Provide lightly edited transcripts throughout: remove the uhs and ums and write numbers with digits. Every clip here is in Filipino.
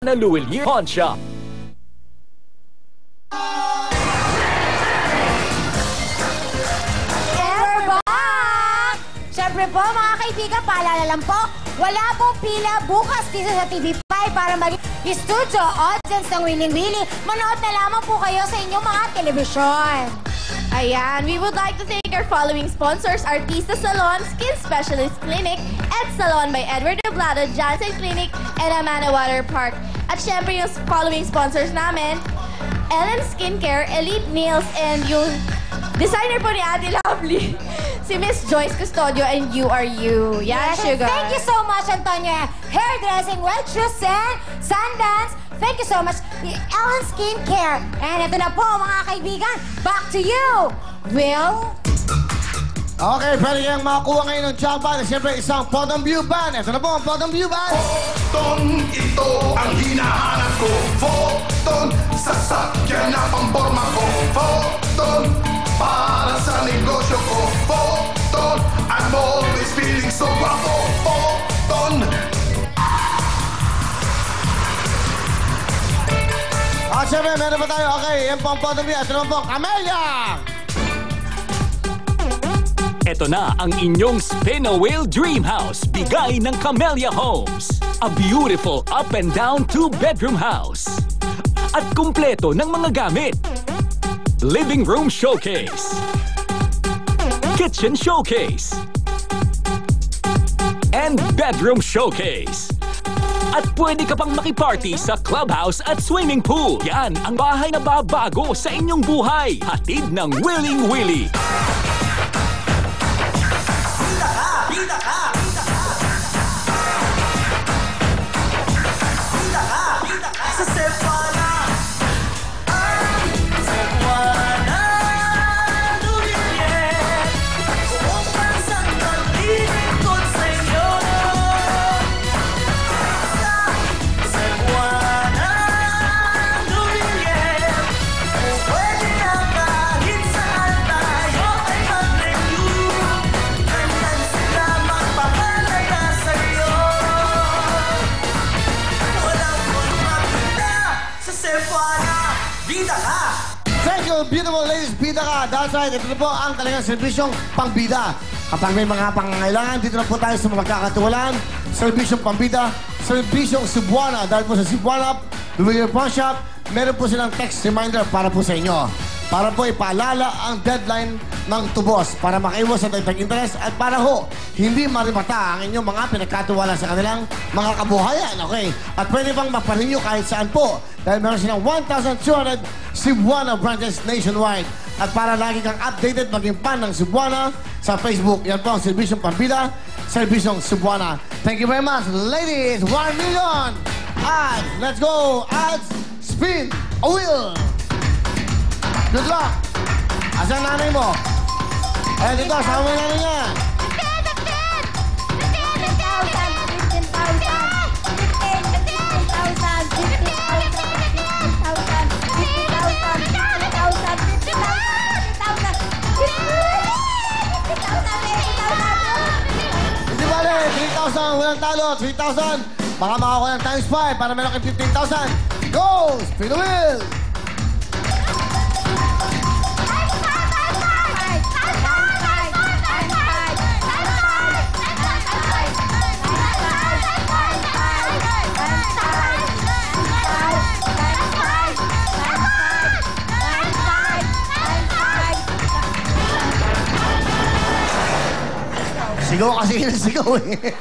na Luwilier Pawn Shop. Siyempre po mga kaibigan, paalala lang po, wala pong pila bukas dito sa TV5 para maging studio audience ng Winning Willy. Manood na lamang po kayo sa inyong mga telebisyon. Ayan, we would like to thank our following sponsors: Artista Salon, Skin Specialist Clinic, Ed Salon by Edward Doblado, Johnson Clinic, and Amana Water Park. At syempre yung following sponsors namin, Ellen Skincare, Elite Nails, and yung designer po ni Ate Lovely, si Miss Joyce Custodio, and You Are You. Yes, Sugar. Thank you so much, Antonio. Hairdressing, Wellchus, and Sundance. Thank you so much, Ellen Skincare. And ito na po, mga kaibigan, back to you, Will. Okay, pwede kayong makakuha ngayon ng jackpot. Siyempre, isang Photon View Band. Ito na po ang Photon View Band. Photon, ito ang hinahanap ko. Photon, sasakyan na pamporma ko. Photon, para sa negosyo ko. Photon, I'm always feeling so guapo. Photon. Siyempre, meron pa tayo. Okay, yan po ang Photon View. Ito naman po, Camellia! Ito na ang inyong Spin a Wheel Dream House, bigay ng Camellia Homes. A beautiful up and down 2-bedroom house. At kumpleto ng mga gamit. Living room showcase. Kitchen showcase. And bedroom showcase. At pwede ka pang makiparty sa clubhouse at swimming pool. Yan ang bahay na babago sa inyong buhay. Hatid ng Willing Willy. Thank you, beautiful ladies. Bida ka. That's right. Ito na po ang talagang serbisyong pangbida. Kapag may mga pangangailangan, dito na po tayo sa magkakatiwalaan. Serbisyong pangbida, serbisyong Cebuana. Dahil po sa Cebuana, Luwilier Pawn Shop, meron po silang text reminder para po sa inyo. Para po ipaalala ang deadline ng tubos para makaiwas sa dagdag interest at para ho, hindi marimata ang inyong mga pinagkatiwala sa kanilang mga kabuhayan. Okay? At pwede bang mapaninyo kahit saan po dahil meron silang 1,200 Cebuana branches nationwide. At para lagi kang updated, maging fan ng Cebuana sa Facebook. Yan po ang serbisyong pambida, serbisyong Cebuana. Thank you very much, ladies. 1 million! Ads! Let's go! Ads! Spin a wheel! Good luck! Asan nanay mo? Eh, dito, sama mo yung nanay niya. Hindi bale, 3,000, walang talo, 3,000. Baka makakuha ng times 5 para meron kang 15,000. Go! Spin the wheel! Sigaw kasi sigaw eh.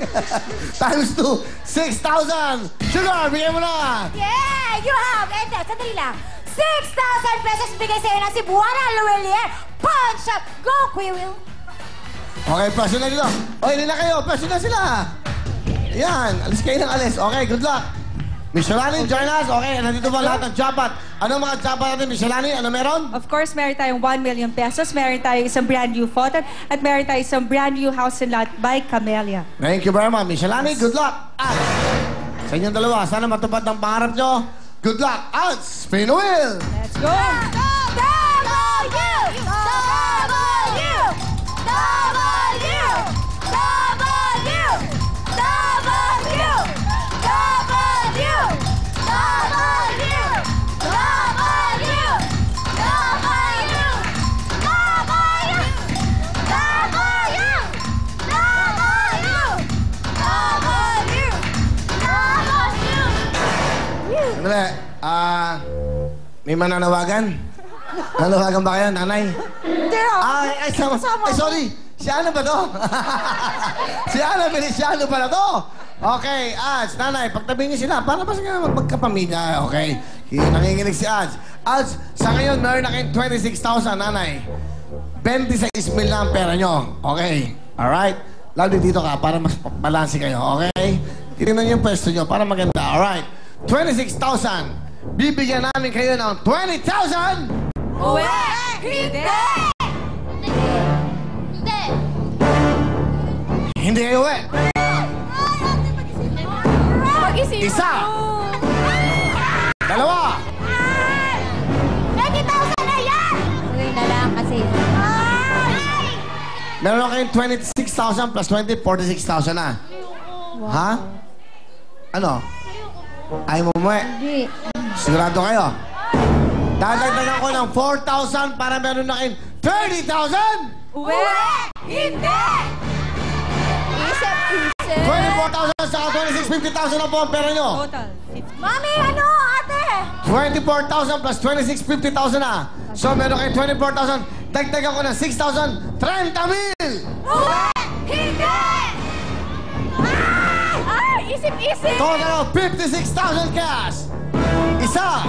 Times 2, 6,000! Sugar, bigyan mo na! Yeah! You have, ente, sandali lang. 6,000 pesos bigay sa'yo ng Cebuana Luwilier Pawn Shop. Go, Kuya Will! Okay, pwesto na dito. Okay, hindi na kayo. Pwesto na sila. Yan, alis kayo ng alis. Okay, good luck. Miss Shalani, join us. Okay, nandito ba lahat ng jackpot? Anong mga jackpot natin, Miss Shalani? Ano meron? Of course, meron tayong 1 million pesos, meron tayong isang brand new photo, at meron tayong isang brand new house and lot by Camellia. Thank you very much, Miss Shalani. Good luck. At sa inyong dalawa, sana matupad ang pangarap nyo. Good luck. At spin the wheel. Let's go! Sandali. May mananawagan? Nanawagan ba kayo, nanay? Hindi Ay, sorry. Si ano ba to? Si Ana Feliciano pala to. Okay, Ads, nanay, pagtabi niyo sila para mas magkapamilya, okay? Nanginginig si Ads. Ads, sa ngayon, meron na kayong 26,000, nanay. 26 mil na ang pera nyo. Okay, alright? Lalo dito ka para mas balanse kayo, okay? Titignan niyo yung pwesto nyo para maganda, alright? 26,000. Bibigyan namin kayo ng 20,000! Uwe! Hindi! Hindi kayo uwi. Mag-isip Isa! Dalawa! 20,000 na yan! Uwi na lang kasi. Meron kayong 26,000 plus 20, 46,000 na. Ha? Ano? Ayaw mo umuwi? Hindi. Sigurado kayo? Dadagdagan ko ng 4,000 para meron na kayong 30,000! Uwe! Hindi! Isip. 24,000 saka 26,50,000 na po ang pera nyo. Total, 50. Mami, ano, ate? 24,000 plus 26,50,000 na. So meron kayong 24,000. Dagdagan ko ng 6,000, 30 mil! Uwe! Hindi! Isip. Total of 56,000 cash! Isa!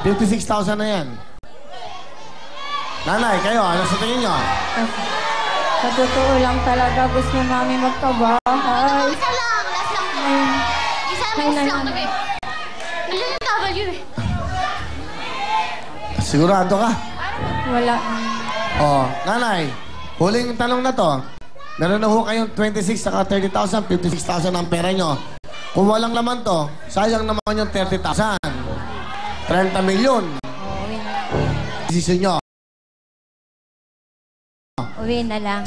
56,000 na yan. Nanay, kayo, ano sa tingin nyo? Sa totoo lang talaga gusto mami magkabahay. Isa lang, last lang to. Isa lang to, babe. Wala yung W eh. Sigurado ka? Wala. Oh, nanay, huling tanong na to. Meron na ho kayong 26 saka 30,000, 56,000 ang pera nyo. Kung walang laman to, sayang naman yung 30,000. 30 milyon. Desisyon nyo. Uwi na lang.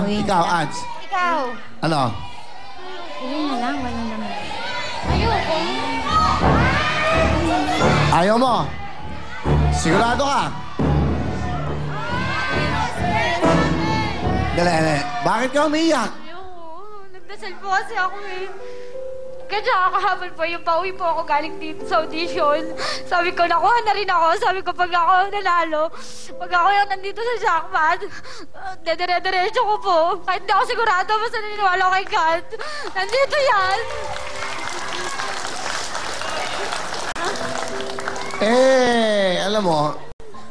Uwi Ikaw, na lang. Ads. Ikaw. Ano? Uwi na lang. Wala naman. Ayoko. Ayaw mo? Sigurado ka? Dali. Bakit ka umiiyak? Nagdasal po kasi ako eh. Kaya kahapon po, yung pauwi po ako galing dito sa audition. Sabi ko, nakuha na rin ako. Sabi ko, pag ako nanalo, pag ako yung nandito sa jackpot, dedire-diretso ko po. Kahit hindi ako sigurado, basta naniniwala ko kay God. Nandito yan. Alam mo,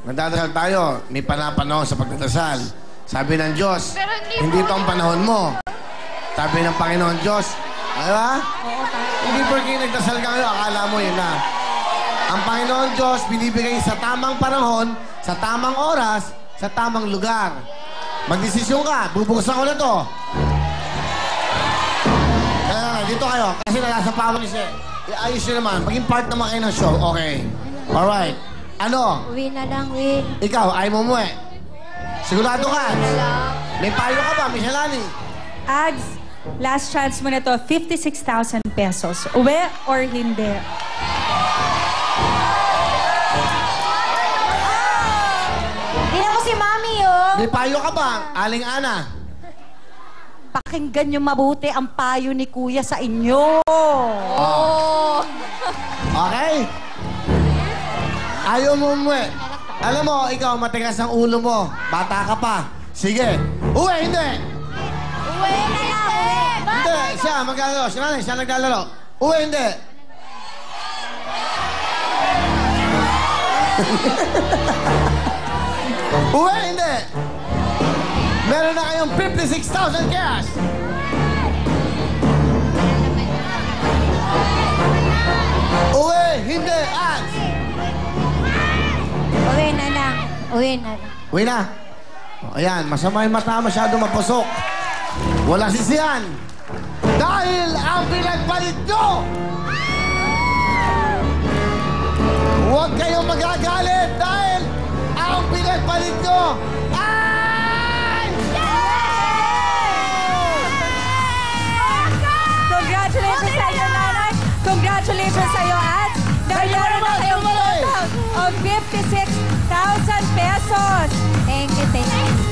nagdadasal tayo. May panapanahon sa pagdadasal. Sabi ng Diyos, Pero hindi ito ang panahon mo. Sabi ng Panginoon Diyos, diba? Hindi porque nagdasal ka ngayon, akala mo yun na. Ang Panginoon Diyos binibigay sa tamang panahon, sa tamang oras, sa tamang lugar. Magdesisyon ka, bubuksan ko na to. Kaya dito kayo, kasi nasa power ni siya. Iayos nyo naman, maging part naman kayo ng show, okay? Alright. Ano? Uwi na lang, uwi. Ikaw, ayaw mo umuwi. Sigurado ka? May payo ka ba, Miss Alani? Ads, last chance mo na to, 56,000 pesos. Uwi or hindi? Tingnan mo si Mami, oh. May payo ka ba, Aling Ana? Pakinggan nyo mabuti ang payo ni Kuya sa inyo. Okay? Ayaw mo umuwi. Alam mo, ikaw, matigas ang ulo mo. Bata ka pa. Sige. Uwi, hindi. Uwe na lang, uwe. Hindi, siya maglalaro. Siya naglalaro. Uwi, hindi. Uwi, hindi. Meron na kayong 56,000 cash. Uwi, hindi. Ads. Uwi na lang. Uwi na lang. Uwi na. O, ayan, masama yung mata, masyado mapusok. Wala sisiyan. Dahil ang pinagpalit nyo! Huwag kayong magagalit dahil ang pinagpalit nyo ay... Congratulations sa iyo, nanay. Congratulations sa iyo, Ads. Dahil meron na kayong total of 56,000 pesos. Thank you, thank you.